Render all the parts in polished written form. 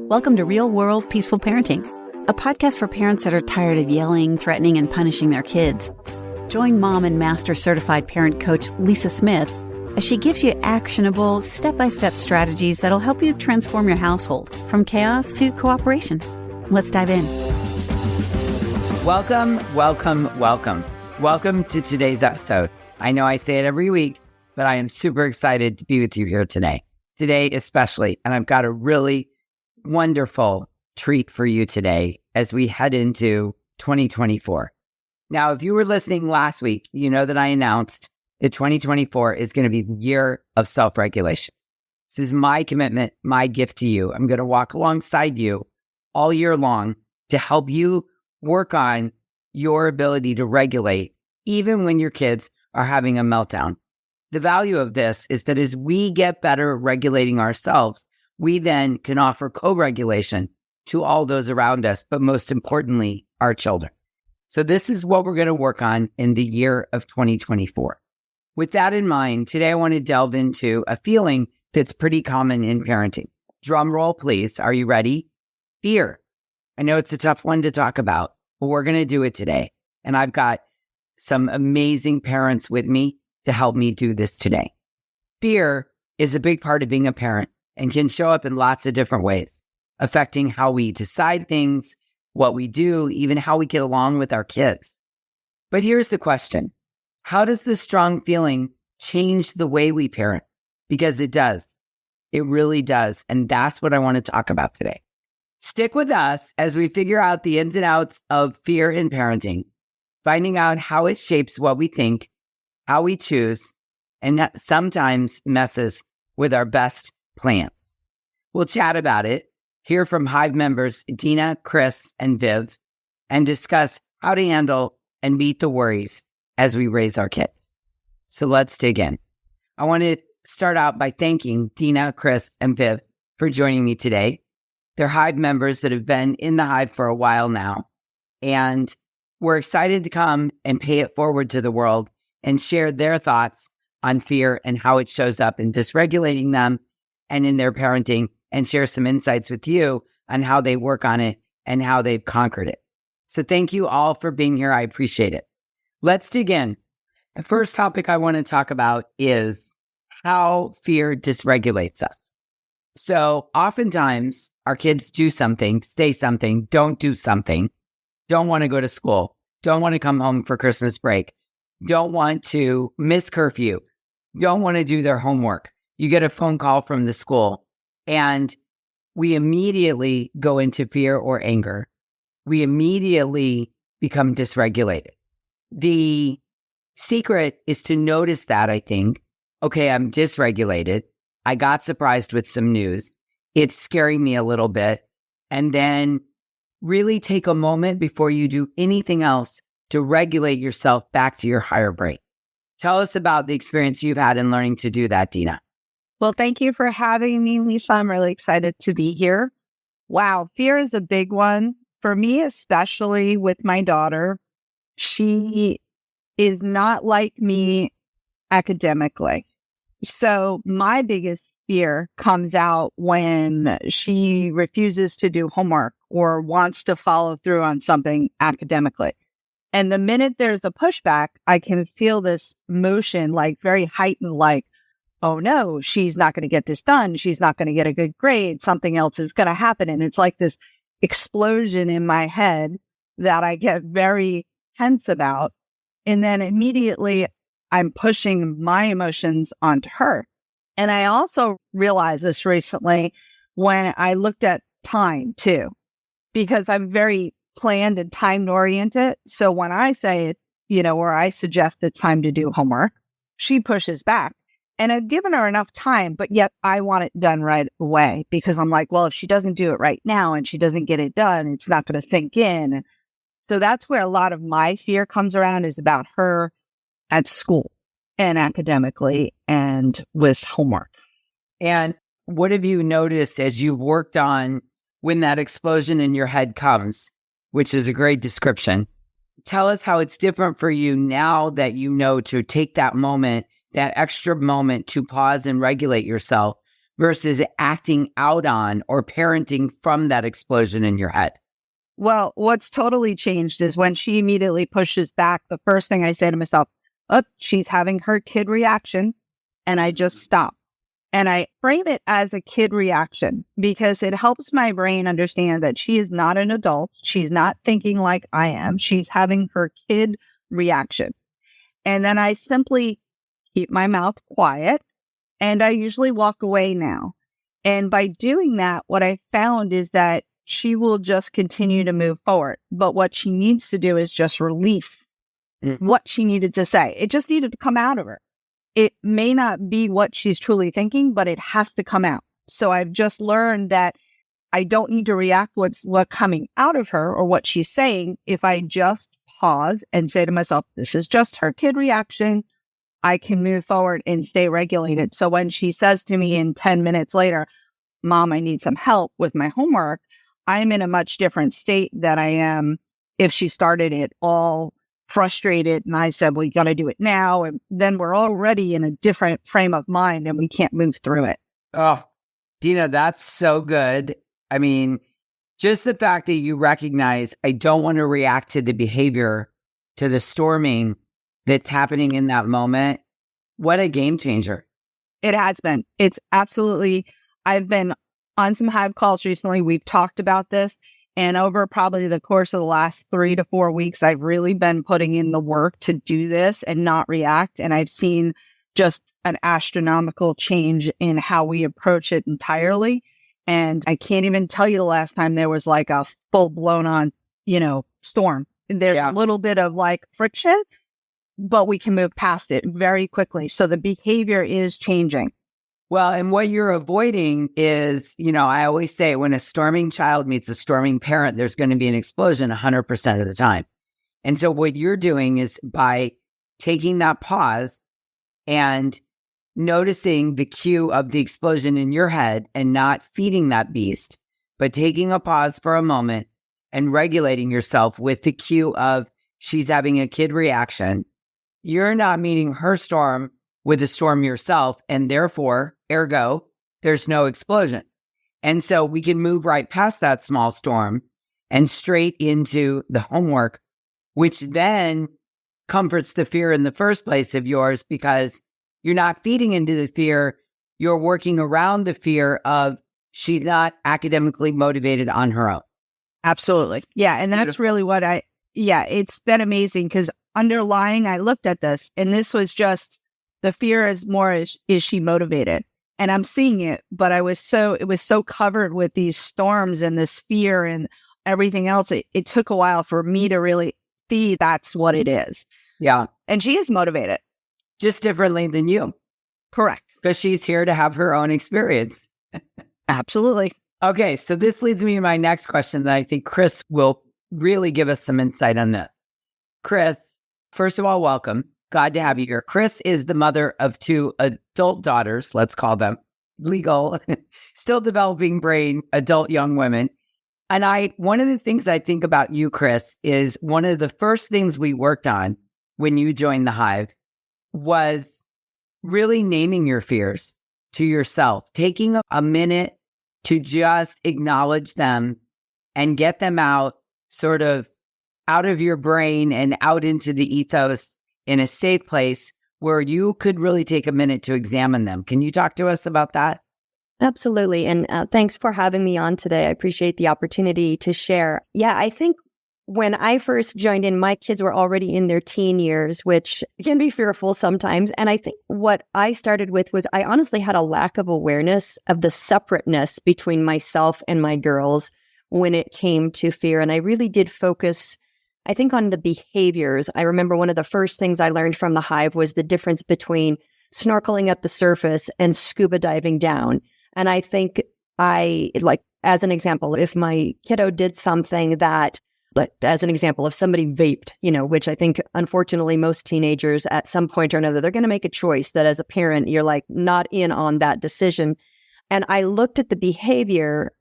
Welcome to Real World Peaceful Parenting, a podcast for parents that are tired of yelling, threatening, and punishing their kids. Join mom and master certified parent coach Lisa Smith as she gives you actionable, step-by-step strategies that'll help you transform your household from chaos to cooperation. Let's dive in. Welcome to today's episode. I know I say it every week, but I am super excited to be with you here today. Today especially, and I've got a really wonderful treat for you today as we head into 2024. Now, if you were listening last week, you know that I announced that 2024 is going to be the year of self-regulation. This is my commitment, my gift to you. I'm going to walk alongside you all year long to help you work on your ability to regulate even when your kids are having a meltdown. The value of this is that as we get better at regulating ourselves, we then can offer co-regulation to all those around us, but most importantly, our children. So this is what we're going to work on in the year of 2024. With that in mind, today I want to delve into a feeling that's pretty common in parenting. Drum roll, please. Are you ready? Fear. I know it's a tough one to talk about, but we're going to do it today. And I've got some amazing parents with me to help me do this today. Fear is a big part of being a parent and can show up in lots of different ways, affecting how we decide things, what we do, even how we get along with our kids. But here's the question. How does this strong feeling change the way we parent? Because it does. It really does. And that's what I want to talk about today. Stick with us as we figure out the ins and outs of fear in parenting, finding out how it shapes what we think, how we choose, and that sometimes messes with our best plans. We'll chat about it, hear from Hive members Dina, Kris, and Viv, and discuss how to handle and meet the worries as we raise our kids. So let's dig in. I want to start out by thanking Dina, Kris, and Viv for joining me today. They're Hive members that have been in the Hive for a while now, and we're excited to come and pay it forward to the world and share their thoughts on fear and how it shows up in dysregulating them and in their parenting, and share some insights with you on how they work on it and how they've conquered it. So thank you all for being here. I appreciate it. Let's dig in. The first topic I want to talk about is how fear dysregulates us. So oftentimes our kids do something, say something, don't do something, don't want to go to school, don't want to come home for Christmas break, don't want to miss curfew, don't want to do their homework. You get a phone call from the school and we immediately go into fear or anger. We immediately become dysregulated. The secret is to notice that, I think. Okay, I'm dysregulated. I got surprised with some news. It's scaring me a little bit. And then really take a moment before you do anything else to regulate yourself back to your higher brain. Tell us about the experience you've had in learning to do that, Dina. Well, thank you for having me, Lisa. I'm really excited to be here. Wow, fear is a big one. For me, especially with my daughter, she is not like me academically. So my biggest fear comes out when she refuses to do homework or wants to follow through on something academically. And the minute there's a pushback, I can feel this motion, like very heightened, like, oh no, she's not going to get this done. She's not going to get a good grade. Something else is going to happen. And it's like this explosion in my head that I get very tense about. And then immediately I'm pushing my emotions onto her. And I also realized this recently when I looked at time too, because I'm very planned and time oriented. So when I say it, or I suggest it's time to do homework, she pushes back. And I've given her enough time, but yet I want it done right away because I'm like, well, if she doesn't do it right now and she doesn't get it done, it's not going to sink in. So that's where a lot of my fear comes around, is about her at school and academically and with homework. And what have you noticed as you've worked on when that explosion in your head comes, which is a great description? Tell us how it's different for you now that you know to take that moment, that extra moment to pause and regulate yourself versus acting out on or parenting from that explosion in your head? Well, what's totally changed is when she immediately pushes back, the first thing I say to myself, oh, she's having her kid reaction. And I just stop. And I frame it as a kid reaction because it helps my brain understand that she is not an adult. She's not thinking like I am. She's having her kid reaction. And then I simply keep my mouth quiet and I usually walk away now. And by doing that, what I found is that she will just continue to move forward. But what she needs to do is just release what she needed to say. It just needed to come out of her. It may not be what she's truly thinking, but it has to come out. So I've just learned that I don't need to react what's coming out of her or what she's saying. If I just pause and say to myself, this is just her kid reaction, I can move forward and stay regulated. So when she says to me in 10 minutes later, Mom, I need some help with my homework, I'm in a much different state than I am if she started it all frustrated and I said, well, you got to do it now. And then we're already in a different frame of mind and we can't move through it. Oh, Dina, that's so good. I mean, just the fact that you recognize I don't want to react to the behavior, to the storming that's happening in that moment. What a game changer. It has been. It's absolutely, I've been on some Hive calls recently. We've talked about this. And over probably the course of the last 3 to 4 weeks, I've really been putting in the work to do this and not react. And I've seen just an astronomical change in how we approach it entirely. And I can't even tell you the last time there was like a full blown on, storm. There's a little bit of like friction, but we can move past it very quickly. So the behavior is changing. Well, and what you're avoiding is, I always say when a storming child meets a storming parent, there's going to be an explosion 100% of the time. And so what you're doing is by taking that pause and noticing the cue of the explosion in your head and not feeding that beast, but taking a pause for a moment and regulating yourself with the cue of she's having a kid reaction. You're not meeting her storm with a storm yourself, and therefore, ergo, there's no explosion. And so we can move right past that small storm and straight into the homework, which then comforts the fear in the first place of yours because you're not feeding into the fear. You're working around the fear of she's not academically motivated on her own. Absolutely. Yeah. And that's Beautiful. Really it's been amazing because underlying, I looked at this and this was just, the fear is more, is she motivated? And I'm seeing it, but it was so covered with these storms and this fear and everything else. It took a while for me to really see that's what it is. Yeah. And she is motivated. Just differently than you. Correct. Because she's here to have her own experience. Absolutely. Okay. So this leads me to my next question that I think Kris will really give us some insight on this. Kris, first of all, welcome. Glad to have you here. Kris is the mother of 2 adult daughters, let's call them legal, still developing brain, adult young women. And one of the things I think about you, Kris, is one of the first things we worked on when you joined the Hive was really naming your fears to yourself, taking a minute to just acknowledge them and get them out of your brain and out into the ethos in a safe place where you could really take a minute to examine them. Can you talk to us about that? Absolutely. And thanks for having me on today. I appreciate the opportunity to share. Yeah, I think when I first joined in, my kids were already in their teen years, which can be fearful sometimes. And I think what I started with was I honestly had a lack of awareness of the separateness between myself and my girls when it came to fear. And I really did focus, I think, on the behaviors. I remember one of the first things I learned from the Hive was the difference between snorkeling at the surface and scuba diving down. And I think as an example, if my kiddo did something that, as an example, if somebody vaped, which I think, unfortunately, most teenagers at some point or another, they're going to make a choice that as a parent, you're not in on that decision. And I looked at the behavior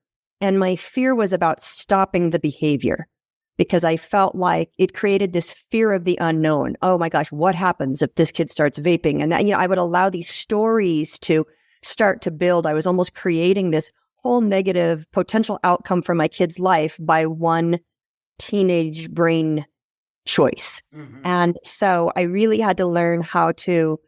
and my fear was about stopping the behavior, because I felt like it created this fear of the unknown. Oh my gosh, what happens if this kid starts vaping? And that, I would allow these stories to start to build. I was almost creating this whole negative potential outcome for my kid's life by one teenage brain choice. Mm-hmm. And so I really had to learn how to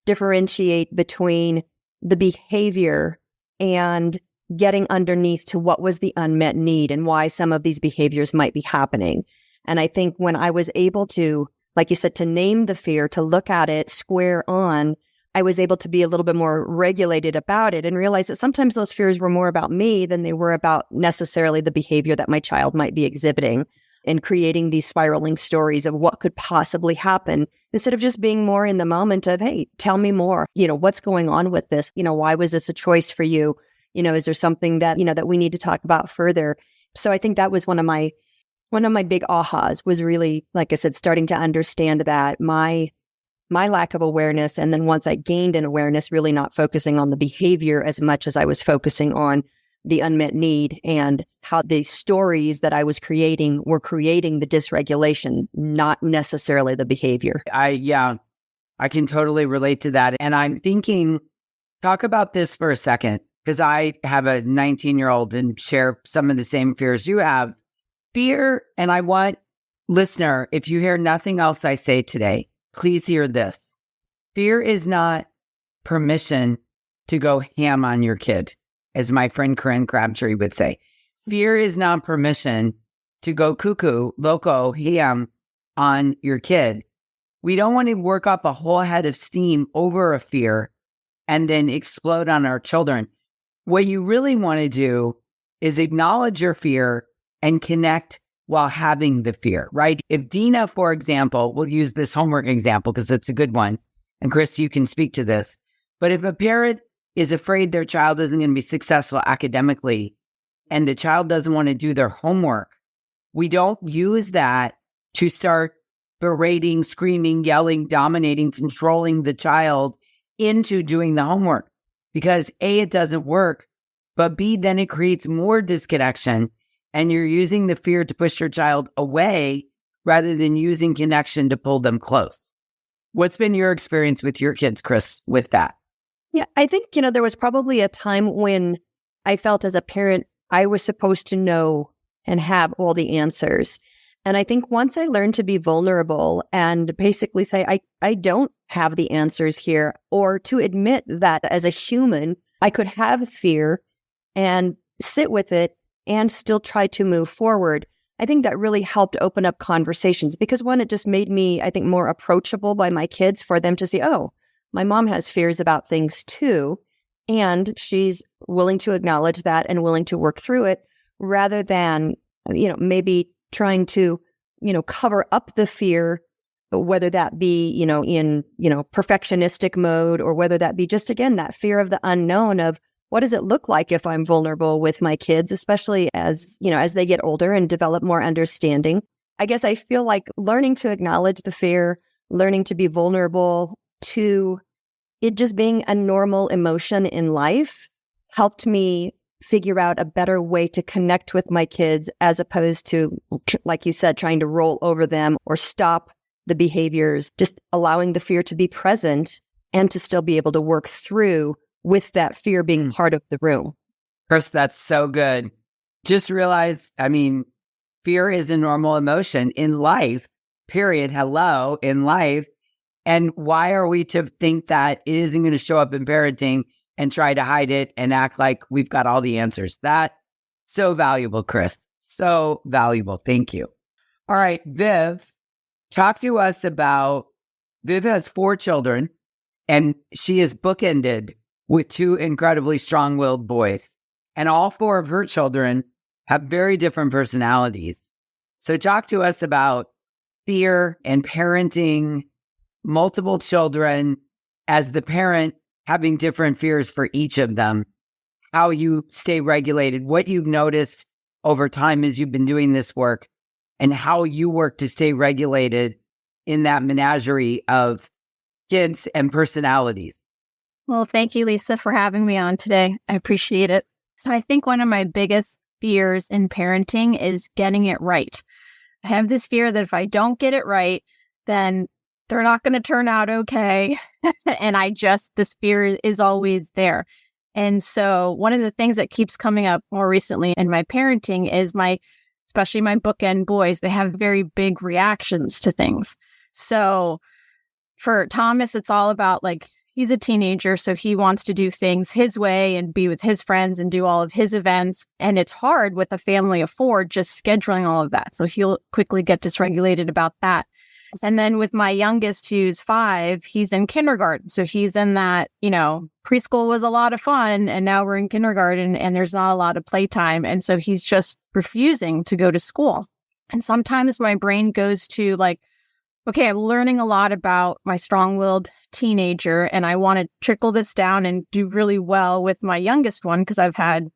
differentiate between the behavior and getting underneath to what was the unmet need and why some of these behaviors might be happening. And I think when I was able to, like you said, to name the fear, to look at it square on, I was able to be a little bit more regulated about it and realize that sometimes those fears were more about me than they were about necessarily the behavior that my child might be exhibiting, and creating these spiraling stories of what could possibly happen instead of just being more in the moment of, hey, tell me more, what's going on with this? Why was this a choice for you? Is there something that, that we need to talk about further? So I think that was one of my big ahas, was really, like I said, starting to understand that my lack of awareness. And then once I gained an awareness, really not focusing on the behavior as much as I was focusing on the unmet need and how the stories that I was creating were creating the dysregulation, not necessarily the behavior. I can totally relate to that. And I'm thinking, talk about this for a second, because I have a 19-year-old and share some of the same fears you have. Fear, and I want, listener, if you hear nothing else I say today, please hear this. Fear is not permission to go ham on your kid, as my friend Corinne Crabtree would say. Fear is not permission to go cuckoo, loco, ham on your kid. We don't want to work up a whole head of steam over a fear and then explode on our children. What you really want to do is acknowledge your fear and connect while having the fear, right? If Dina, for example, we'll use this homework example because it's a good one, and Kris, you can speak to this, but if a parent is afraid their child isn't going to be successful academically and the child doesn't want to do their homework, we don't use that to start berating, screaming, yelling, dominating, controlling the child into doing the homework, because A, it doesn't work, but B, then it creates more disconnection. And you're using the fear to push your child away rather than using connection to pull them close. What's been your experience with your kids, Kris, with that? Yeah, I think, there was probably a time when I felt as a parent, I was supposed to know and have all the answers. And I think once I learned to be vulnerable and basically say, I don't have the answers here, or to admit that as a human, I could have fear and sit with it and still try to move forward. I think that really helped open up conversations because, one, it just made me, I think, more approachable by my kids for them to see, oh, my mom has fears about things too, and she's willing to acknowledge that and willing to work through it rather than, maybe trying to, cover up the fear, whether that be, in, perfectionistic mode, or whether that be just, again, that fear of the unknown of, what does it look like if I'm vulnerable with my kids, especially as they get older and develop more understanding? I guess I feel like learning to acknowledge the fear, learning to be vulnerable to it just being a normal emotion in life helped me figure out a better way to connect with my kids, as opposed to, like you said, trying to roll over them or stop the behaviors, just allowing the fear to be present and to still be able to work through with that fear being part of the room. Kris, that's so good. Just realize, fear is a normal emotion in life, period. Hello, in life. And why are we to think that it isn't going to show up in parenting and try to hide it and act like we've got all the answers? That, so valuable, Kris. So valuable. Thank you. All right, Viv, talk to us about, Viv has 4 children and she is bookended with 2 incredibly strong-willed boys. And all 4 of her children have very different personalities. So talk to us about fear and parenting multiple children, as the parent having different fears for each of them, how you stay regulated, what you've noticed over time as you've been doing this work, and how you work to stay regulated in that menagerie of kids and personalities. Well, thank you, Lisa, for having me on today. I appreciate it. So I think one of my biggest fears in parenting is getting it right. I have this fear that if I don't get it right, then they're not going to turn out okay. And this fear is always there. And so one of the things that keeps coming up more recently in my parenting is especially my bookend boys, they have very big reactions to things. So for Thomas, it's all about like, he's a teenager, so he wants to do things his way and be with his friends and do all of his events. And it's hard with a family of 4, just scheduling all of that. So he'll quickly get dysregulated about that. And then with my youngest, who's 5, he's in kindergarten. So he's in that, preschool was a lot of fun. And now we're in kindergarten and there's not a lot of playtime. And so he's just refusing to go to school. And sometimes my brain goes to like, okay, I'm learning a lot about my strong-willed teenager, and I want to trickle this down and do really well with my youngest one because I've had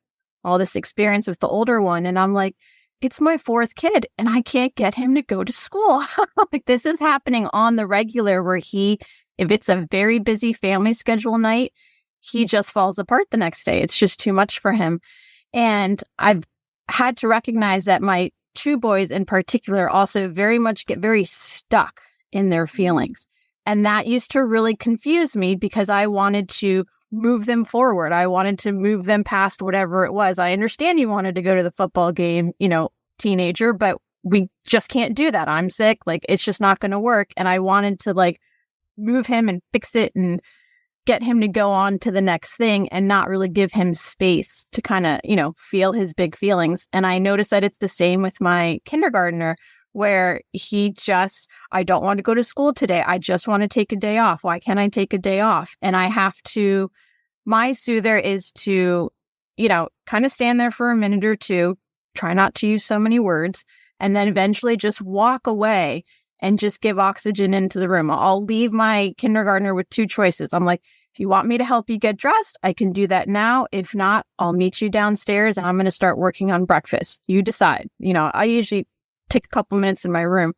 all this experience with the older one. And I'm like, it's my 4th kid and I can't get him to go to school. Like this is happening on the regular where if it's a very busy family schedule night, he just falls apart the next day. It's just too much for him. And I've had to recognize that my 2 boys in particular also very much get very stuck in their feelings. And that used to really confuse me because I wanted to move them forward. I wanted to move them past whatever it was. I understand you wanted to go to the football game, teenager, but we just can't do that. I'm sick. Like, it's just not going to work. And I wanted to like move him and fix it and get him to go on to the next thing and not really give him space to kind of, feel his big feelings. And I noticed that it's the same with my kindergartner where I don't want to go to school today. I just want to take a day off. Why can't I take a day off? And my soother is to, kind of stand there for a minute or two, try not to use so many words, and then eventually just walk away and just give oxygen into the room. I'll leave my kindergartner with 2 choices. I'm like, if you want me to help you get dressed, I can do that now. If not, I'll meet you downstairs and I'm going to start working on breakfast. You decide. I usually take a couple minutes in my room.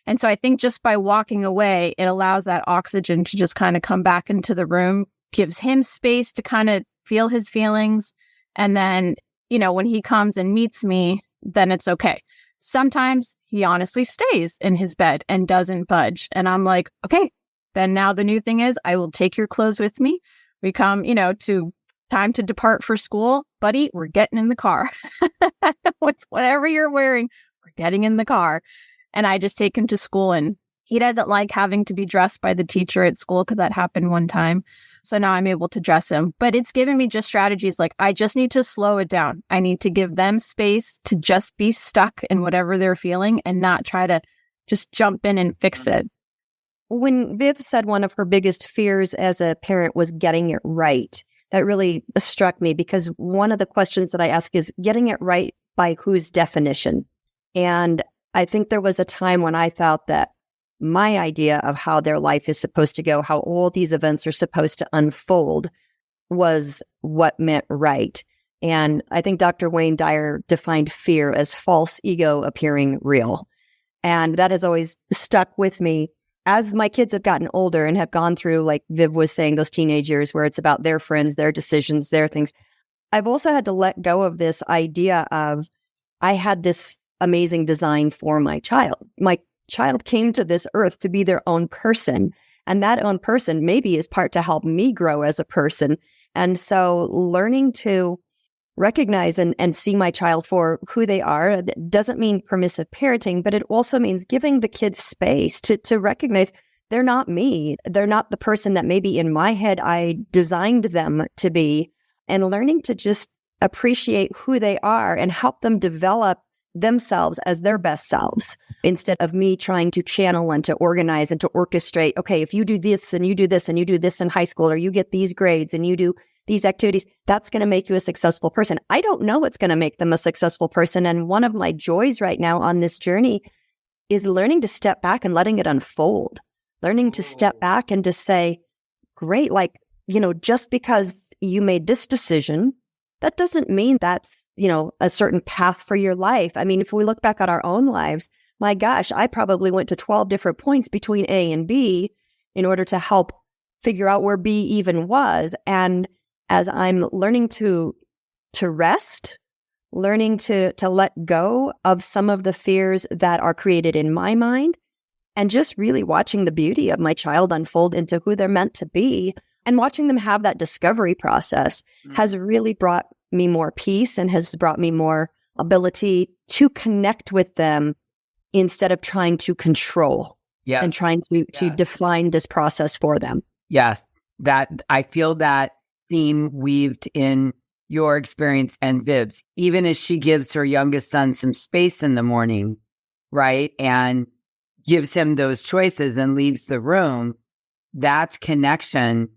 And so I think just by walking away, it allows that oxygen to just kind of come back into the room, gives him space to kind of feel his feelings. And then, when he comes and meets me, then it's okay. Sometimes he honestly stays in his bed and doesn't budge. And I'm like, okay, then now the new thing is I will take your clothes with me. We come, to time to depart for school. Buddy, we're getting in the car. Whatever you're wearing, we're getting in the car. And I just take him to school, and he doesn't like having to be dressed by the teacher at school because that happened one time. So now I'm able to dress him. But it's given me just strategies like I just need to slow it down. I need to give them space to just be stuck in whatever they're feeling and not try to just jump in and fix it. When Viv said one of her biggest fears as a parent was getting it right, that really struck me because one of the questions that I ask is getting it right by whose definition? And I think there was a time when I thought that my idea of how their life is supposed to go, how all these events are supposed to unfold, was what meant right. And I think Dr. Wayne Dyer defined fear as false ego appearing real. And that has always stuck with me as my kids have gotten older and have gone through, like Viv was saying, those teenage years where it's about their friends, their decisions, their things. I've also had to let go of this idea of I had this amazing design for my child. My child came to this earth to be their own person. And that own person maybe is part to help me grow as a person. And so learning to recognize and see my child for who they are doesn't mean permissive parenting, but it also means giving the kids space to recognize they're not me. They're not the person that maybe in my head I designed them to be, and learning to just appreciate who they are and help them develop themselves as their best selves instead of me trying to channel and to organize and to orchestrate. Okay, if you do this and you do this and you do this in high school, or you get these grades and you do these activities, that's going to make you a successful person. I don't know what's going to make them a successful person. And one of my joys right now on this journey is learning to step back and letting it unfold, learning to step back and to say, great, just because you made this decision, that doesn't mean that's, a certain path for your life. I mean, if we look back at our own lives, my gosh, I probably went to 12 different points between A and B in order to help figure out where B even was. And as I'm learning to rest, learning to let go of some of the fears that are created in my mind, and just really watching the beauty of my child unfold into who they're meant to be and watching them have that discovery process has really brought me more peace and has brought me more ability to connect with them instead of trying to control and trying to define this process for them. Yes, that I feel that theme weaved in your experience and Viv's, even as she gives her youngest son some space in the morning, right? And gives him those choices and leaves the room. That's connection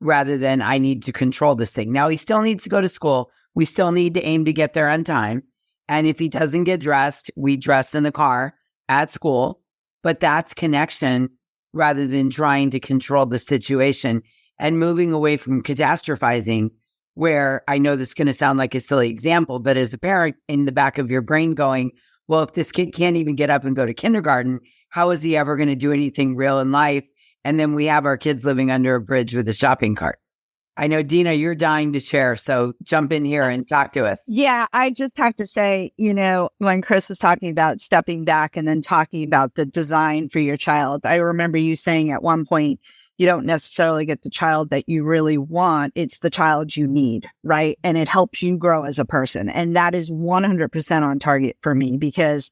rather than I need to control this thing. Now, he still needs to go to school. We still need to aim to get there on time. And if he doesn't get dressed, we dress in the car at school. But that's connection rather than trying to control the situation and moving away from catastrophizing, where I know this is going to sound like a silly example, but as a parent in the back of your brain going, well, if this kid can't even get up and go to kindergarten, how is he ever going to do anything real in life? And then we have our kids living under a bridge with a shopping cart. I know, Dina, you're dying to share, so jump in here and talk to us. Yeah, I just have to say, when Kris was talking about stepping back and then talking about the design for your child, I remember you saying at one point, you don't necessarily get the child that you really want. It's the child you need, right? And it helps you grow as a person. And that is 100% on target for me, because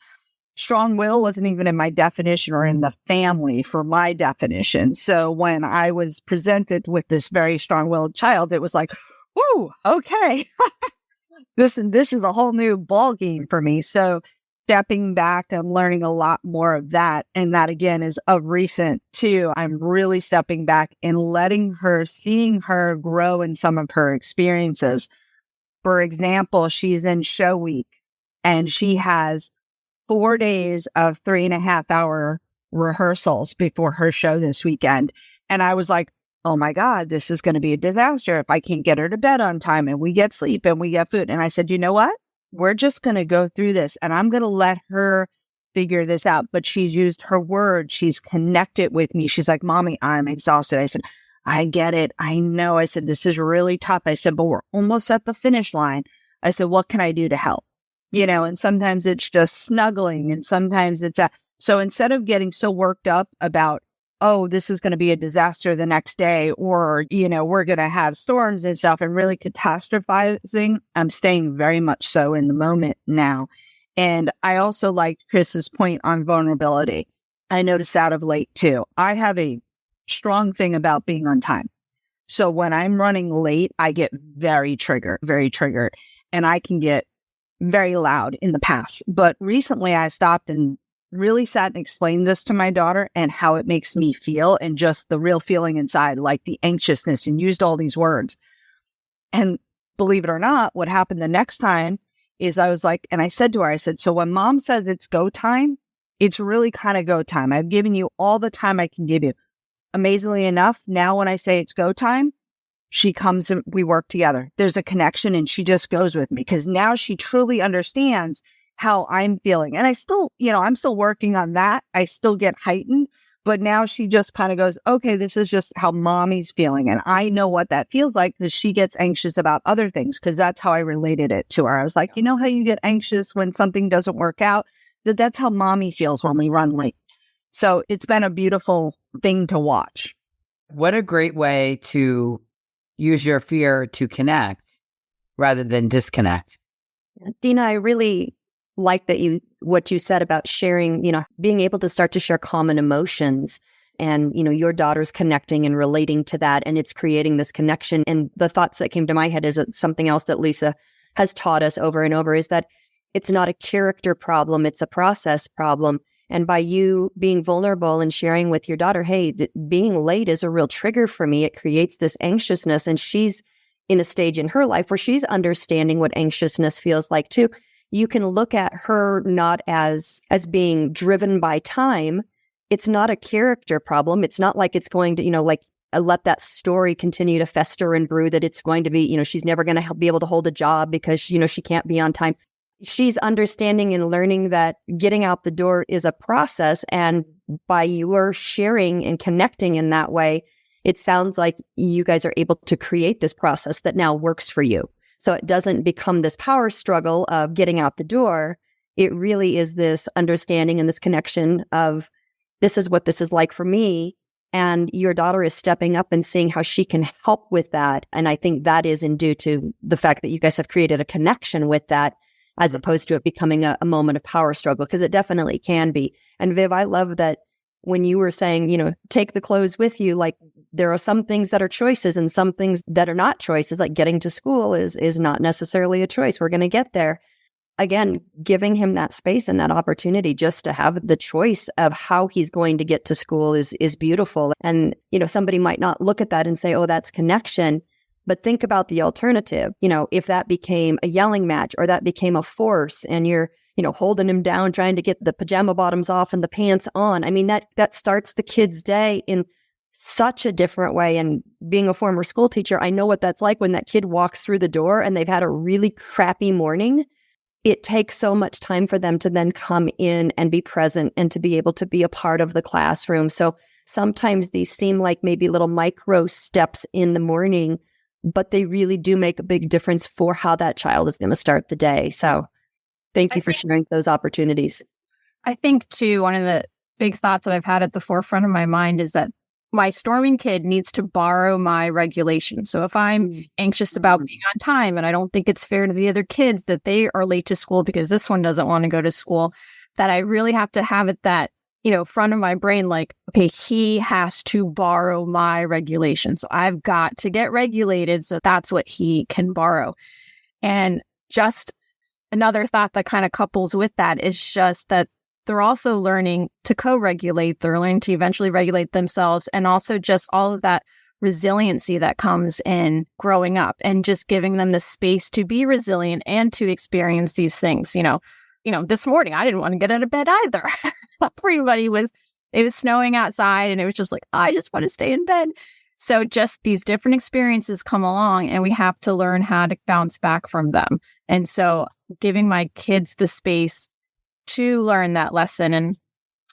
strong will wasn't even in my definition or in the family for my definition. So when I was presented with this very strong-willed child, it was like, whoo, okay. This is a whole new ball game for me. So stepping back and learning a lot more of that. And that, again, is of recent too. I'm really stepping back and seeing her grow in some of her experiences. For example, she's in show week and she has 4 days of 3.5-hour rehearsals before her show this weekend. And I was like, oh my God, this is going to be a disaster if I can't get her to bed on time and we get sleep and we get food. And I said, you know what? We're just going to go through this and I'm going to let her figure this out. But she's used her words. She's connected with me. She's like, Mommy, I'm exhausted. I said, I get it. I know. I said, this is really tough. I said, but we're almost at the finish line. I said, what can I do to help? And sometimes it's just snuggling and sometimes it's that. So instead of getting so worked up about, oh, this is going to be a disaster the next day, or, we're going to have storms and stuff and really catastrophizing, I'm staying very much so in the moment now. And I also like Kris's point on vulnerability. I noticed that of late too. I have a strong thing about being on time. So when I'm running late, I get very triggered, and I can get very loud in the past. But recently I stopped and really sat and explained this to my daughter and how it makes me feel and just the real feeling inside, like the anxiousness, and used all these words. And believe it or not, what happened the next time is I was like, and I said to her, I said, so when Mom says it's go time, it's really kind of go time. I've given you all the time I can give you. Amazingly enough, now when I say it's go time, she comes and we work together. There's a connection and she just goes with me because now she truly understands how I'm feeling. And I still, I'm still working on that. I still get heightened, but now she just kind of goes, okay, this is just how Mommy's feeling. And I know what that feels like because she gets anxious about other things, because that's how I related it to her. I was like, you know how you get anxious when something doesn't work out? That's how Mommy feels when we run late. So it's been a beautiful thing to watch. What a great way to use your fear to connect rather than disconnect. Dina, I really like what you said about sharing, being able to start to share common emotions, and, your daughter's connecting and relating to that, and it's creating this connection. And the thoughts that came to my head is that something else that Lisa has taught us over and over is that it's not a character problem, it's a process problem. And by you being vulnerable and sharing with your daughter, hey, being late is a real trigger for me. It creates this anxiousness. And she's in a stage in her life where she's understanding what anxiousness feels like too. You can look at her not as being driven by time. It's not a character problem. It's not like it's going to, let that story continue to fester and brew, that it's going to be, she's never going to be able to hold a job because, she can't be on time. She's understanding and learning that getting out the door is a process. And by your sharing and connecting in that way, it sounds like you guys are able to create this process that now works for you. So it doesn't become this power struggle of getting out the door. It really is this understanding and this connection of this is what this is like for me. And your daughter is stepping up and seeing how she can help with that. And I think that is in due to the fact that you guys have created a connection with that, as opposed to it becoming a moment of power struggle, because it definitely can be. And Viv, I love that when you were saying, take the clothes with you, like there are some things that are choices and some things that are not choices, like getting to school is not necessarily a choice. We're going to get there. Again, giving him that space and that opportunity just to have the choice of how he's going to get to school is beautiful. And, somebody might not look at that and say, oh, that's connection. But think about the alternative. If that became a yelling match or that became a force and you're, holding him down, trying to get the pajama bottoms off and the pants on. I mean, that starts the kid's day in such a different way. And being a former school teacher, I know what that's like when that kid walks through the door and they've had a really crappy morning. It takes so much time for them to then come in and be present and to be able to be a part of the classroom. So sometimes these seem like maybe little micro steps in the morning, but they really do make a big difference for how that child is going to start the day. So thank you for sharing those opportunities. I think, too, one of the big thoughts that I've had at the forefront of my mind is that my storming kid needs to borrow my regulation. So if I'm anxious about being on time and I don't think it's fair to the other kids that they are late to school because this one doesn't want to go to school, that I really have to have it that, front of my brain, like, okay, he has to borrow my regulation. So I've got to get regulated. So that's what he can borrow. And just another thought that kind of couples with that is just that they're also learning to co-regulate. They're learning to eventually regulate themselves, and also just all of that resiliency that comes in growing up and just giving them the space to be resilient and to experience these things. This morning, I didn't want to get out of bed either. Everybody it was snowing outside and it was just like, I just want to stay in bed. So just these different experiences come along and we have to learn how to bounce back from them. And so giving my kids the space to learn that lesson. And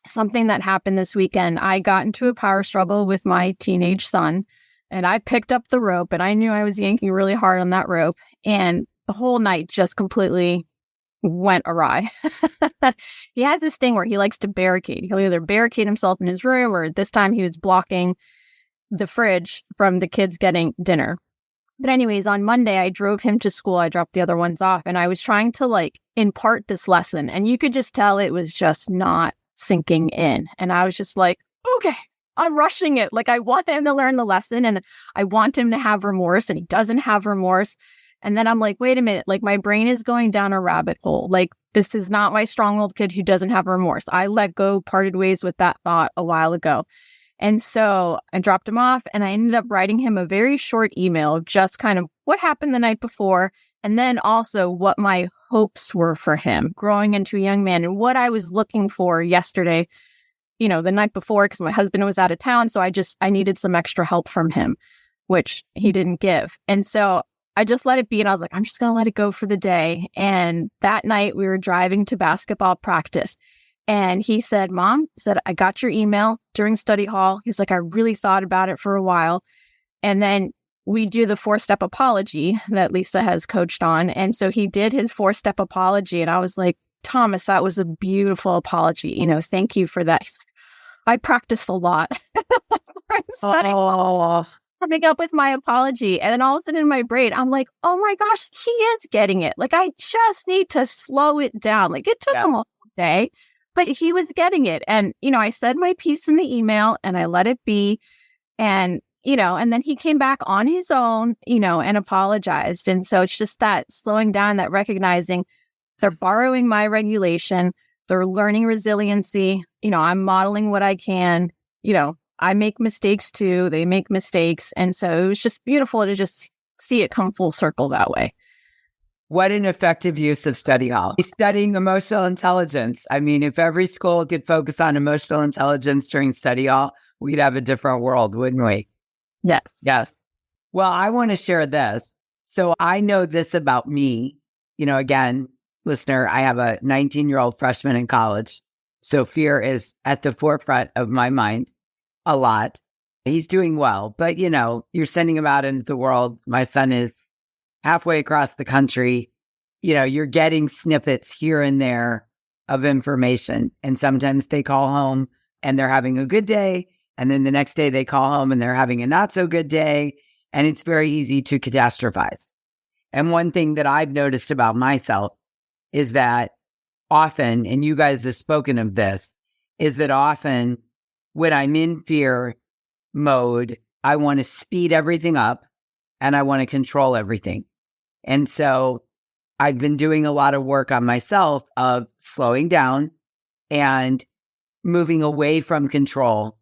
something that happened this weekend, I got into a power struggle with my teenage son and I picked up the rope and I knew I was yanking really hard on that rope. And the whole night just completely went awry. He has this thing where he likes to barricade. He'll either barricade himself in his room, or this time he was blocking the fridge from the kids getting dinner. But anyways, on Monday, I drove him to school. I dropped the other ones off and I was trying to impart this lesson. And you could just tell it was just not sinking in. And I was just like, okay, I'm rushing it. I want him to learn the lesson and I want him to have remorse, and he doesn't have remorse. And then I'm like, wait a minute, my brain is going down a rabbit hole. This is not my strong-willed kid who doesn't have remorse. I let go, parted ways with that thought a while ago. And so I dropped him off and I ended up writing him a very short email of just kind of what happened the night before, and then also what my hopes were for him growing into a young man and what I was looking for yesterday, the night before, because my husband was out of town. So I needed some extra help from him, which he didn't give. And so I just let it be. And I was like, I'm just going to let it go for the day. And that night we were driving to basketball practice. And he said, Mom, I got your email during study hall. He's like, I really thought about it for a while. And then we do the 4-step apology that Lisa has coached on. And so he did his 4-step apology. And I was like, Thomas, that was a beautiful apology. Thank you for that. He's like, I practiced a lot. Coming up with my apology. And then all of a sudden in my brain, I'm like, oh my gosh, he is getting it. I just need to slow it down. It took him a whole day. But he was getting it. And, I said my piece in the email and I let it be. And, and then he came back on his own, and apologized. And so it's just that slowing down, that recognizing they're borrowing my regulation. They're learning resiliency. I'm modeling what I can. I make mistakes too. They make mistakes. And so it was just beautiful to just see it come full circle that way. What an effective use of study hall. Studying emotional intelligence. I mean, if every school could focus on emotional intelligence during study hall, we'd have a different world, wouldn't we? Yes. Yes. Well, I want to share this. So I know this about me. Again, listener, I have a 19-year-old freshman in college. So fear is at the forefront of my mind a lot. He's doing well, but you're sending him out into the world. My son is halfway across the country. You're getting snippets here and there of information. And sometimes they call home and they're having a good day. And then the next day they call home and they're having a not so good day. And it's very easy to catastrophize. And one thing that I've noticed about myself is that often, and you guys have spoken of this, is that often when I'm in fear mode, I want to speed everything up and I want to control everything. And so I've been doing a lot of work on myself of slowing down and moving away from control.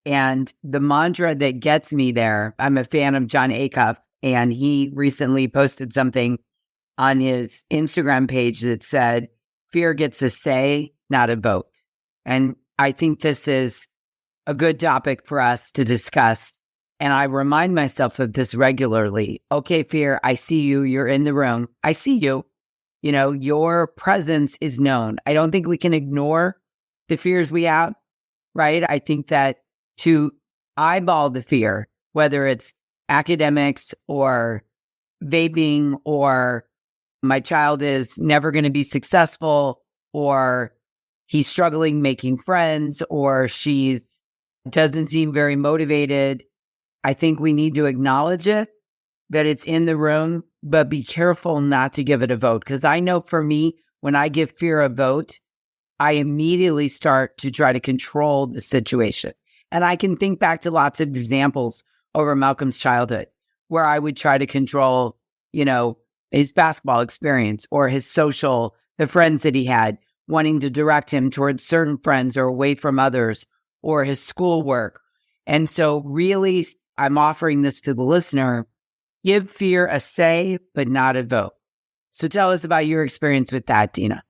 And the mantra that gets me there, I'm a fan of John Acuff, and he recently posted something on his Instagram page that said, fear gets a say, not a vote. And I think this is a good topic for us to discuss. And I remind myself of this regularly. Okay, fear, I see you. You're in the room. I see you. You know, your presence is known. I don't think we can ignore the fears we have, right? I think that to eyeball the fear, whether it's academics or vaping or my child is never going to be successful or he's struggling making friends or she's doesn't seem very motivated. I think we need to acknowledge it, that it's in the room, but be careful not to give it a vote. Because I know for me, when I give fear a vote, I immediately start to try to control the situation. And I can think back to lots of examples over Malcolm's childhood where I would try to control, you know, his basketball experience or his social, the friends that he had, wanting to direct him towards certain friends or away from others, or his schoolwork. And so really, I'm offering this to the listener, give fear a say, but not a vote. So tell us about your experience with that, Dina.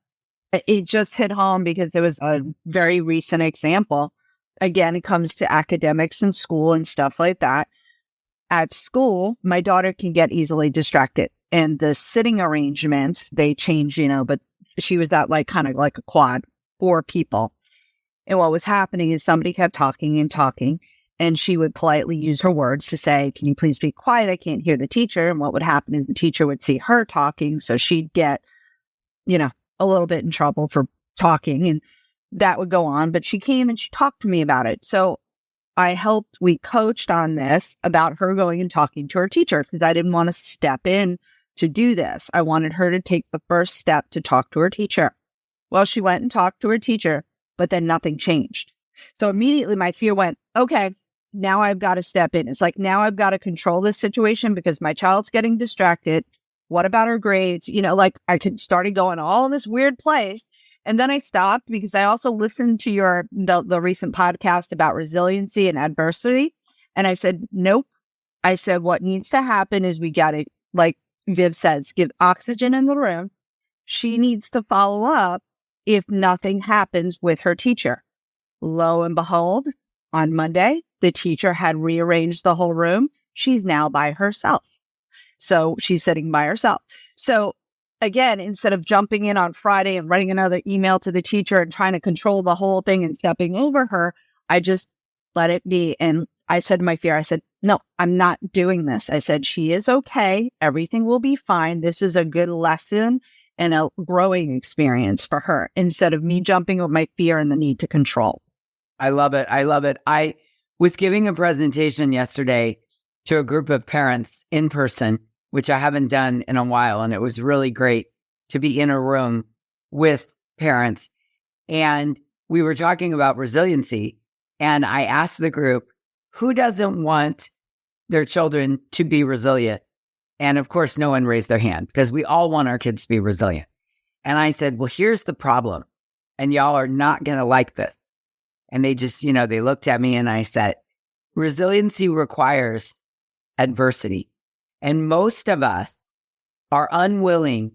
It just hit home because it was a very recent example. Again, it comes to academics and school and stuff like that. At school, my daughter can get easily distracted. And the sitting arrangements, they change, you know, but she was that like kind of like a quad, 4 people. And what was happening is somebody kept talking and talking, and she would politely use her words to say, can you please be quiet? I can't hear the teacher. And what would happen is the teacher would see her talking. So she'd get, you know, a little bit in trouble for talking, and that would go on. But she came and she talked to me about it. So we coached on this about her going and talking to her teacher because I didn't want to step in to do this. I wanted her to take the first step to talk to her teacher. Well, she went and talked to her teacher, but then nothing changed. So immediately my fear went, okay, now I've got to step in. It's like, now I've got to control this situation because my child's getting distracted. What about her grades? You know, like I started going all in this weird place. And then I stopped because I also listened to the recent podcast about resiliency and adversity. And I said, nope. I said, what needs to happen is we got to, like Viv says, give oxygen in the room. She needs to follow up if nothing happens with her teacher. Lo and behold, on Monday, the teacher had rearranged the whole room. She's now by herself. So she's sitting by herself. So again, instead of jumping in on Friday and writing another email to the teacher and trying to control the whole thing and stepping over her, I just let it be. And I said to my fear, I said, no, I'm not doing this. I said, she is okay. Everything will be fine. This is a good lesson and a growing experience for her instead of me jumping with my fear and the need to control. I love it. I love it. I was giving a presentation yesterday to a group of parents in person, which I haven't done in a while. And it was really great to be in a room with parents. And we were talking about resiliency. And I asked the group, who doesn't want their children to be resilient? And of course, no one raised their hand because we all want our kids to be resilient. And I said, well, here's the problem. And y'all are not going to like this. And they just, they looked at me and I said, resiliency requires adversity. And most of us are unwilling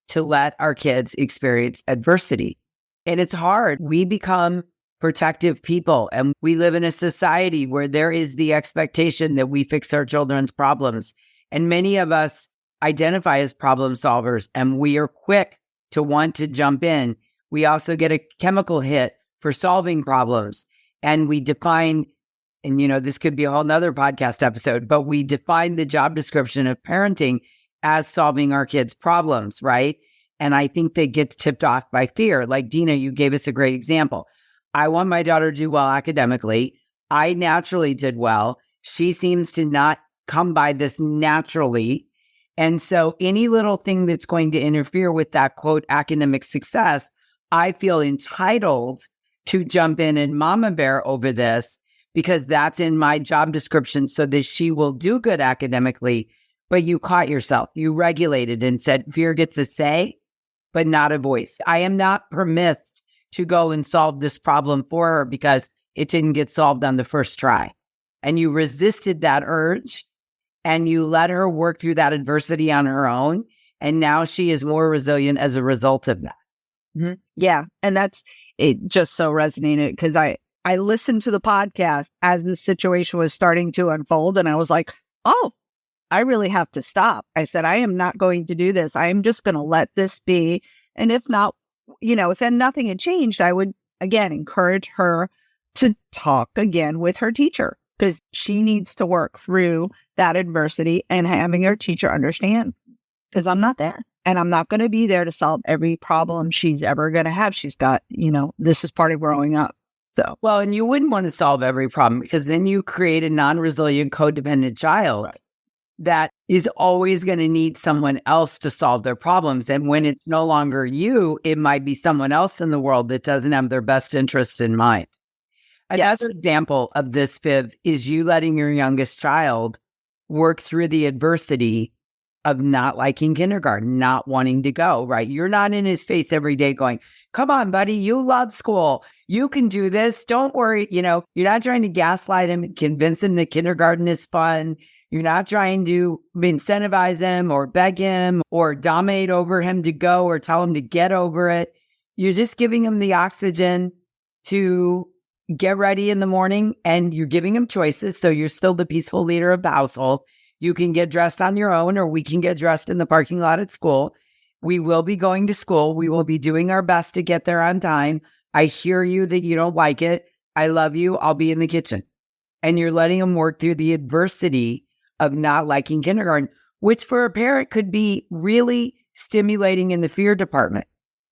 to let our kids experience adversity. And it's hard. We become protective people, and we live in a society where there is the expectation that we fix our children's problems. And many of us identify as problem solvers, and we are quick to want to jump in. We also get a chemical hit for solving problems. And we define, and this could be a whole nother podcast episode, but we define the job description of parenting as solving our kids' problems, right? And I think they get tipped off by fear. Like Dina, you gave us a great example. I want my daughter to do well academically. I naturally did well. She seems to not come by this naturally. And so any little thing that's going to interfere with that, quote, academic success, I feel entitled to jump in and mama bear over this because that's in my job description so that she will do good academically. But you caught yourself. You regulated and said fear gets a say, but not a voice. I am not permitted to go and solve this problem for her because it didn't get solved on the first try. And you resisted that urge and you let her work through that adversity on her own. And now she is more resilient as a result of that. Mm-hmm. Yeah. And it just so resonated because I listened to the podcast as the situation was starting to unfold. And I was like, oh, I really have to stop. I said, I am not going to do this. I am just going to let this be. And if not, if then nothing had changed, I would, again, encourage her to talk again with her teacher because she needs to work through that adversity and having her teacher understand because I'm not there and I'm not going to be there to solve every problem she's ever going to have. She's got, this is part of growing up. So, well, and you wouldn't want to solve every problem because then you create a non-resilient, codependent child that is always going to need someone else to solve their problems. And when it's no longer you, it might be someone else in the world that doesn't have their best interests in mind. Another example of this, Viv, is you letting your youngest child work through the adversity of not liking kindergarten, not wanting to go, right? You're not in his face every day going, come on, buddy, you love school. You can do this. Don't worry. You're not trying to gaslight him, convince him that kindergarten is fun. You're not trying to incentivize him or beg him or dominate over him to go or tell him to get over it. You're just giving him the oxygen to get ready in the morning and you're giving him choices. So you're still the peaceful leader of the household. You can get dressed on your own or we can get dressed in the parking lot at school. We will be going to school. We will be doing our best to get there on time. I hear you that you don't like it. I love you. I'll be in the kitchen. And you're letting him work through the adversity of not liking kindergarten, which for a parent could be really stimulating in the fear department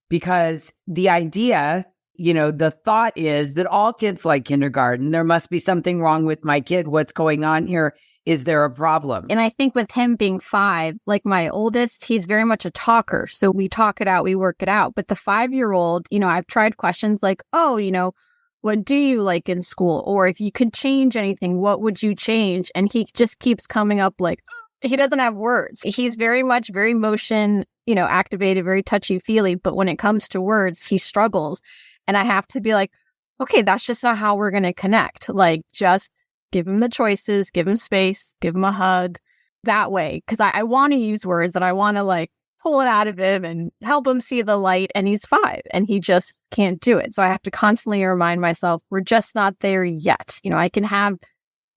because the idea, the thought is that all kids like kindergarten. There must be something wrong with my kid. What's going on here? Is there a problem? And I think with him being 5, like my oldest, he's very much a talker. So we talk it out, we work it out. But the 5-year-old, I've tried questions like, oh, what do you like in school? Or if you could change anything, what would you change? And he just keeps coming up like, he doesn't have words. He's very motion, activated, very touchy-feely. But when it comes to words, he struggles. And I have to be like, okay, that's just not how we're going to connect. Like, just give him the choices, give him space, give him a hug that way. Because I want to use words and I want to pull it out of him and help him see the light. And he's 5 and he just can't do it. So I have to constantly remind myself, we're just not there yet. I can have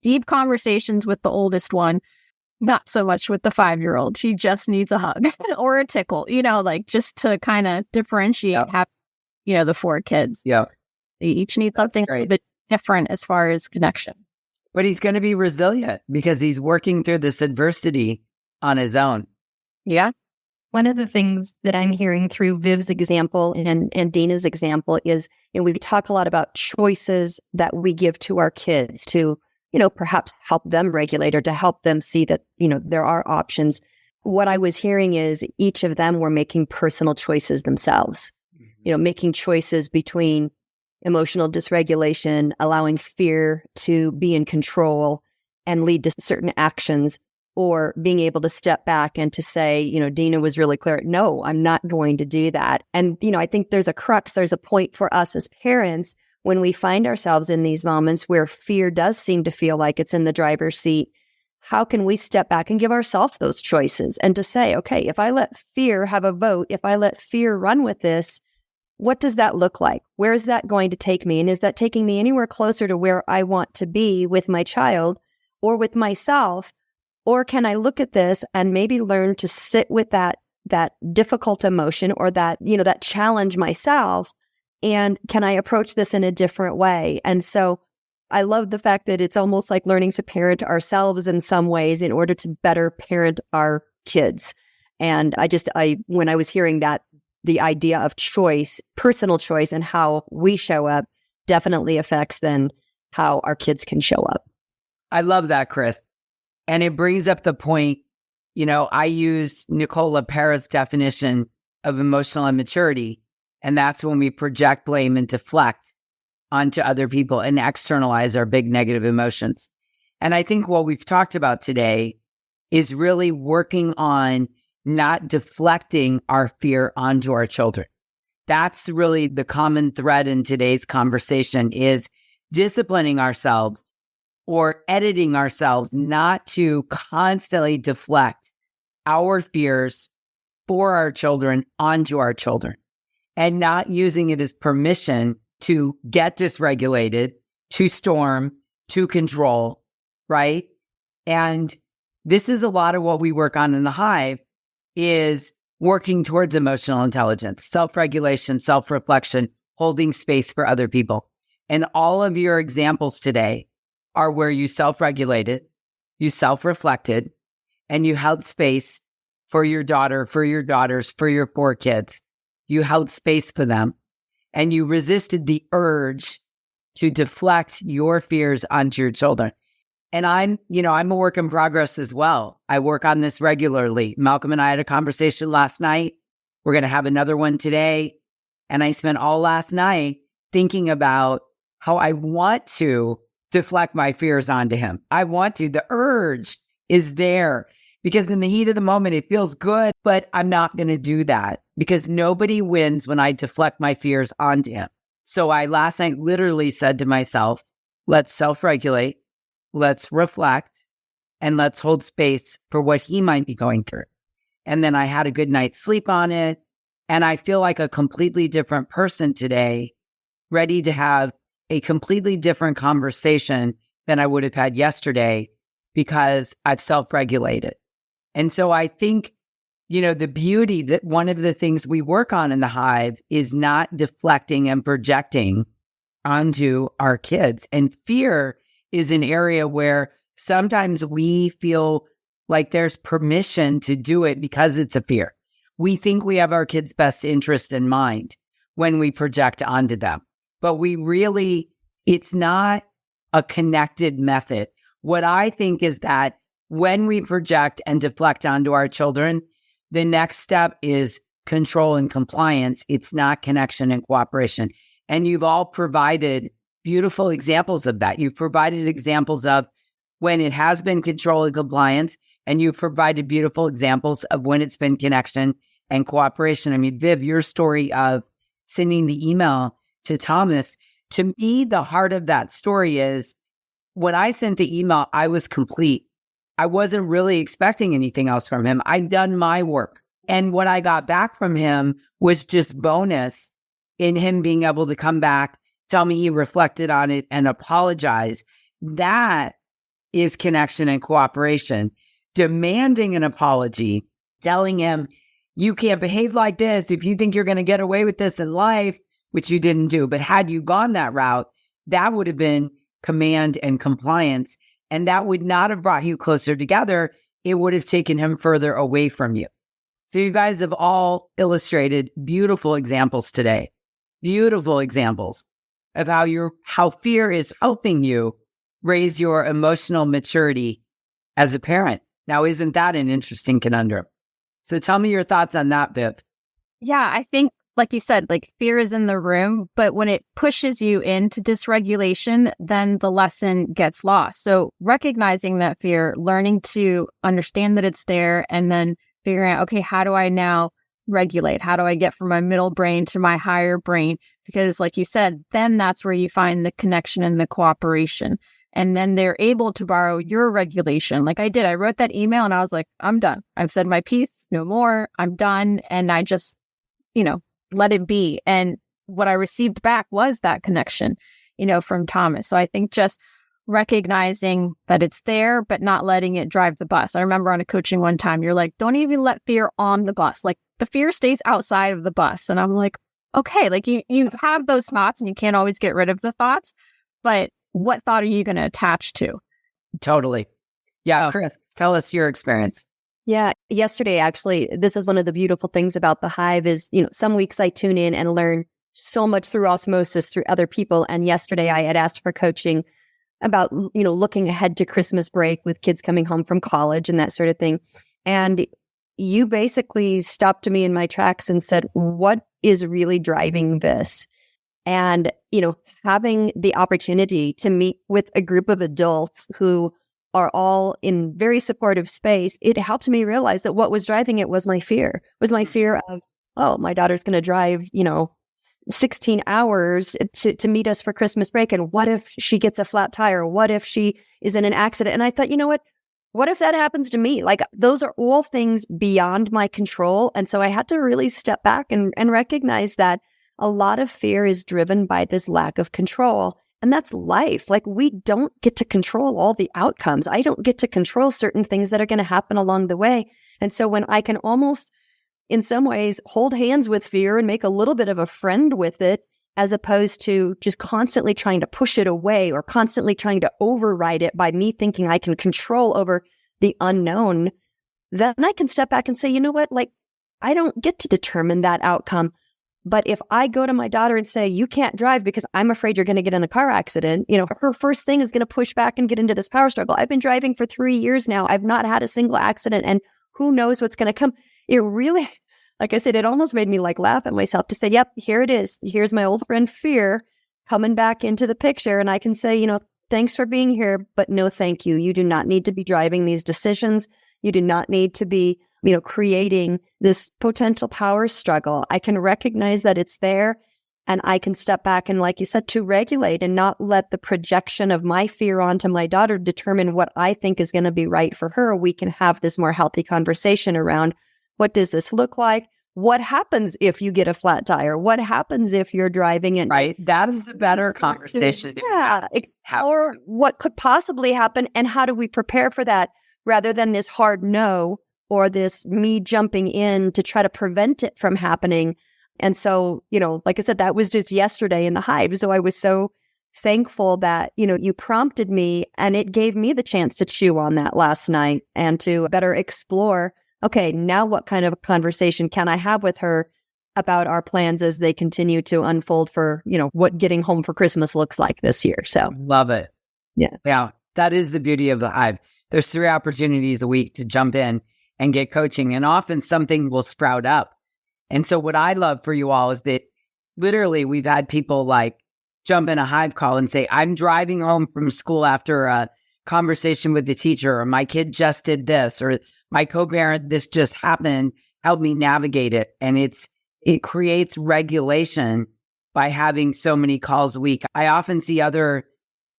deep conversations with the oldest one, not so much with the 5-year-old. She just needs a hug or a tickle, just to kind of differentiate the 4 kids. Yeah. They each need something a little bit different as far as connection. But he's going to be resilient because he's working through this adversity on his own. Yeah. One of the things that I'm hearing through Viv's example and Dina's example is, we talk a lot about choices that we give to our kids to, perhaps help them regulate or to help them see that, there are options. What I was hearing is each of them were making personal choices themselves, making choices between emotional dysregulation, allowing fear to be in control and lead to certain actions, or being able to step back and to say, Dina was really clear, no, I'm not going to do that. And, I think there's a point for us as parents when we find ourselves in these moments where fear does seem to feel like it's in the driver's seat. How can we step back and give ourselves those choices and to say, okay, if I let fear have a vote, if I let fear run with this, what does that look like? Where is that going to take me? And is that taking me anywhere closer to where I want to be with my child or with myself? Or can I look at this and maybe learn to sit with that difficult emotion or that challenge myself? And can I approach this in a different way? And so I love the fact that it's almost like learning to parent ourselves in some ways in order to better parent our kids. And when I was hearing that, the idea of choice, personal choice, and how we show up, definitely affects then how our kids can show up. I love that, Kris. And it brings up the point, I use Nicole LePera's definition of emotional immaturity. And that's when we project blame and deflect onto other people and externalize our big negative emotions. And I think what we've talked about today is really working on not deflecting our fear onto our children. That's really the common thread in today's conversation, is disciplining ourselves or editing ourselves not to constantly deflect our fears for our children onto our children, and not using it as permission to get dysregulated, to storm, to control, right? And this is a lot of what we work on in the Hive, is working towards emotional intelligence, self-regulation, self-reflection, holding space for other people. And all of your examples today are where you self-regulated, you self-reflected, and you held space for your daughter, for your daughters, for your 4 kids. You held space for them, and you resisted the urge to deflect your fears onto your children. And I'm a work in progress as well. I work on this regularly. Malcolm and I had a conversation last night. We're going to have another one today. And I spent all last night thinking about how I want to deflect my fears onto him. I want to. The urge is there because in the heat of the moment, it feels good, but I'm not going to do that because nobody wins when I deflect my fears onto him. So I last night literally said to myself, let's self-regulate. Let's reflect, and let's hold space for what he might be going through. And then I had a good night's sleep on it. And I feel like a completely different person today, ready to have a completely different conversation than I would have had yesterday because I've self-regulated. And so I think, the beauty that one of the things we work on in the Hive is not deflecting and projecting onto our kids. And fear is an area where sometimes we feel like there's permission to do it because it's a fear. We think we have our kids' best interest in mind when we project onto them, but it's not a connected method. What I think is that when we project and deflect onto our children, the next step is control and compliance. It's not connection and cooperation. And you've all provided beautiful examples of that. You've provided examples of when it has been control and compliance, and you've provided beautiful examples of when it's been connection and cooperation. I mean, Viv, your story of sending the email to Thomas, to me, the heart of that story is when I sent the email, I was complete. I wasn't really expecting anything else from him. I'd done my work. And what I got back from him was just bonus in him being able to come back, tell me he reflected on it and apologize. That is connection and cooperation. Demanding an apology, telling him, you can't behave like this if you think you're going to get away with this in life, which you didn't do. But had you gone that route, that would have been command and compliance. And that would not have brought you closer together. It would have taken him further away from you. So you guys have all illustrated beautiful examples today. Beautiful examples of how fear is helping you raise your emotional maturity as a parent. Now, isn't that an interesting conundrum? So tell me your thoughts on that, Viv. Yeah, I think, like you said, fear is in the room, but when it pushes you into dysregulation, then the lesson gets lost. So recognizing that fear, learning to understand that it's there, and then figuring out, okay, how do I now regulate? How do I get from my middle brain to my higher brain? Because like you said, then that's where you find the connection and the cooperation. And then they're able to borrow your regulation. Like I did, I wrote that email and I was like, I'm done. I've said my piece, no more. I'm done. And I just, let it be. And what I received back was that connection, from Thomas. So I think just recognizing that it's there, but not letting it drive the bus. I remember on a coaching one time, you're like, don't even let fear on the bus. Like the fear stays outside of the bus. And I'm like, okay, you have those thoughts and you can't always get rid of the thoughts, but what thought are you going to attach to? Totally. Yeah. Kris, tell us your experience. Yeah. Yesterday, actually, this is one of the beautiful things about the Hive is, some weeks I tune in and learn so much through osmosis through other people. And yesterday I had asked for coaching about, looking ahead to Christmas break with kids coming home from college and that sort of thing. And you basically stopped me in my tracks and said, what is really driving this? And, having the opportunity to meet with a group of adults who are all in very supportive space, it helped me realize that what was driving it was my fear, of, oh, my daughter's going to drive, 16 hours to meet us for Christmas break. And what if she gets a flat tire? What if she is in an accident? And I thought, what if that happens to me? Like, those are all things beyond my control. And so I had to really step back and recognize that a lot of fear is driven by this lack of control. And that's life. Like, we don't get to control all the outcomes. I don't get to control certain things that are going to happen along the way. And so when I can almost, in some ways, hold hands with fear and make a little bit of a friend with it, as opposed to just constantly trying to push it away or constantly trying to override it by me thinking I can control over the unknown, then I can step back and say, like, I don't get to determine that outcome. But if I go to my daughter and say, you can't drive because I'm afraid you're going to get in a car accident, her first thing is going to push back and get into this power struggle. I've been driving for 3 years now. I've not had a single accident, and who knows what's going to come. It really, like I said, it almost made me laugh at myself to say, yep, here it is. Here's my old friend fear coming back into the picture. And I can say, thanks for being here, but no, thank you. You do not need to be driving these decisions. You do not need to be, creating this potential power struggle. I can recognize that it's there, and I can step back and, like you said, to regulate and not let the projection of my fear onto my daughter determine what I think is going to be right for her. We can have this more healthy conversation around, what does this look like? What happens if you get a flat tire? What happens if you're driving in? Right. That is the better conversation. Yeah. Explore what could possibly happen and how do we prepare for that, rather than this hard no or this me jumping in to try to prevent it from happening. And so, like I said, that was just yesterday in the Hive. So I was so thankful that, you prompted me, and it gave me the chance to chew on that last night and to better explore, okay, now what kind of a conversation can I have with her about our plans as they continue to unfold for, what getting home for Christmas looks like this year. So love it. Yeah. Yeah. That is the beauty of the Hive. There's 3 opportunities a week to jump in and get coaching, and often something will sprout up. And so what I love for you all is that literally we've had people jump in a Hive call and say, I'm driving home from school after a conversation with the teacher, or my kid just did this, or my co-parent, this just happened, help me navigate it. And it creates regulation by having so many calls a week. I often see other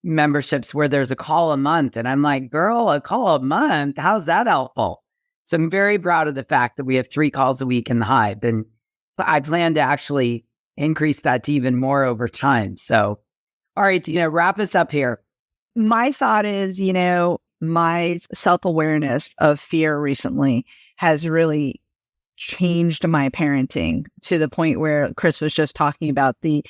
memberships where there's a call a month, and I'm like, girl, a call a month? How's that helpful? So I'm very proud of the fact that we have 3 calls a week in the Hive. And I plan to actually increase that to even more over time. So, all right, Dina, wrap us up here. My thought is, my self-awareness of fear recently has really changed my parenting to the point where Kris was just talking about the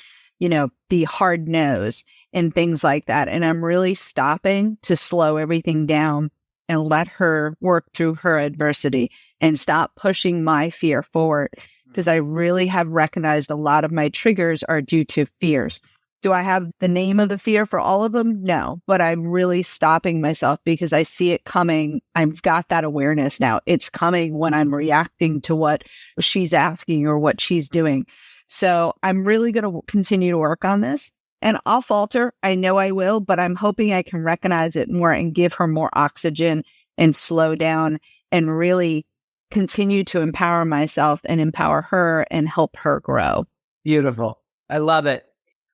hard nose and things like that. And I'm really stopping to slow everything down and let her work through her adversity and stop pushing my fear forward, because I really have recognized a lot of my triggers are due to fears. Do I have the name of the fear for all of them? No, but I'm really stopping myself because I see it coming. I've got that awareness now. It's coming when I'm reacting to what she's asking or what she's doing. So I'm really going to continue to work on this. And I'll falter. I know I will, but I'm hoping I can recognize it more and give her more oxygen and slow down and really continue to empower myself and empower her and help her grow. Beautiful. I love it.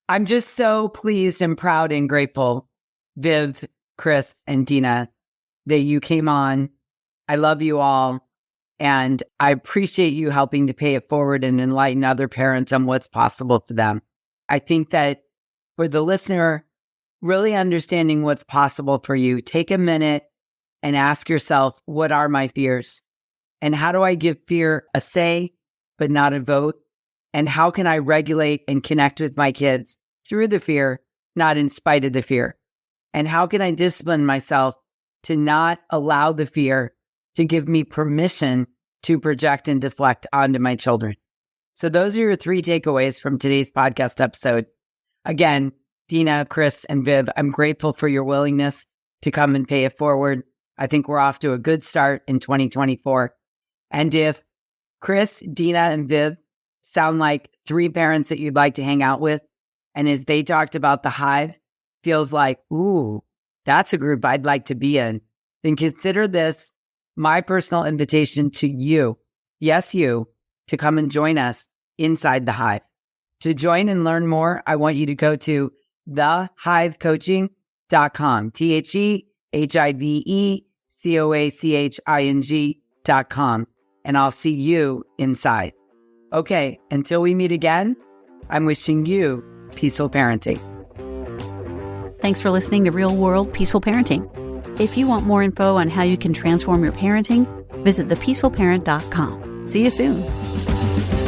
I'm just so pleased and proud and grateful, Viv, Kris, and Dina, that you came on. I love you all. And I appreciate you helping to pay it forward and enlighten other parents on what's possible for them. I think that for the listener, really understanding what's possible for you, take a minute and ask yourself, what are my fears? And how do I give fear a say, but not a vote? And how can I regulate and connect with my kids through the fear, not in spite of the fear? And how can I discipline myself to not allow the fear to give me permission to project and deflect onto my children? So those are your 3 takeaways from today's podcast episode. Again, Dina, Kris, and Viv, I'm grateful for your willingness to come and pay it forward. I think we're off to a good start in 2024. And if Kris, Dina, and Viv sound like 3 parents that you'd like to hang out with, and as they talked about the Hive, feels like, ooh, that's a group I'd like to be in, then consider this my personal invitation to you, yes, you, to come and join us inside the Hive. To join and learn more, I want you to go to thehivecoaching.com, thehivecoaching.com, and I'll see you inside. Okay, until we meet again, I'm wishing you peaceful parenting. Thanks for listening to Real World Peaceful Parenting. If you want more info on how you can transform your parenting, visit thepeacefulparent.com. See you soon.